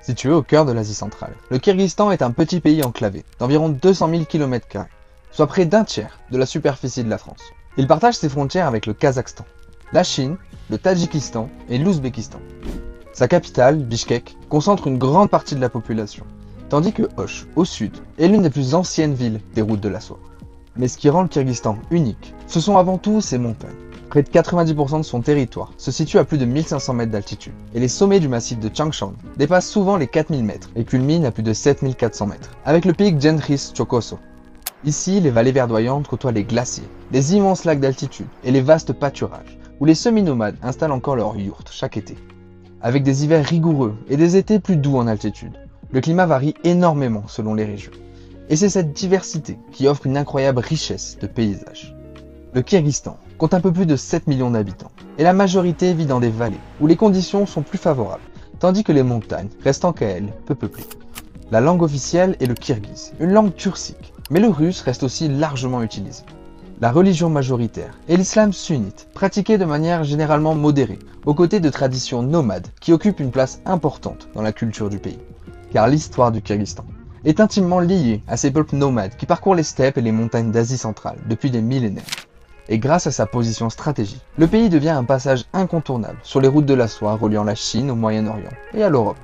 Situé au cœur de l'Asie centrale, le Kyrgyzstan est un petit pays enclavé d'environ 200 000 km², soit près d'un tiers de la superficie de la France. Il partage ses frontières avec le Kazakhstan, la Chine, le Tadjikistan et l'Ouzbékistan. Sa capitale, Bichkek, concentre une grande partie de la population, tandis que Osh, au sud, est l'une des plus anciennes villes des routes de la soie. Mais ce qui rend le Kyrgyzstan unique, ce sont avant tout ses montagnes. Près de 90% de son territoire se situe à plus de 1500 mètres d'altitude, et les sommets du massif de Changshan dépassent souvent les 4000 mètres et culminent à plus de 7400 mètres, avec le pic Genghis Chokoso. Ici, les vallées verdoyantes côtoient les glaciers, les immenses lacs d'altitude et les vastes pâturages, où les semi-nomades installent encore leurs yourtes chaque été. Avec des hivers rigoureux et des étés plus doux en altitude, le climat varie énormément selon les régions. Et c'est cette diversité qui offre une incroyable richesse de paysages. Le Kyrgyzstan compte un peu plus de 7 millions d'habitants, et la majorité vit dans des vallées, où les conditions sont plus favorables, tandis que les montagnes restent quant à elles peu peuplées. La langue officielle est le kirghize, une langue turcique, mais le russe reste aussi largement utilisé. La religion majoritaire est l'islam sunnite, pratiqué de manière généralement modérée, aux côtés de traditions nomades qui occupent une place importante dans la culture du pays. Car l'histoire du Kyrgyzstan est intimement liée à ces peuples nomades qui parcourent les steppes et les montagnes d'Asie centrale depuis des millénaires. Et grâce à sa position stratégique, le pays devient un passage incontournable sur les routes de la soie reliant la Chine au Moyen-Orient et à l'Europe.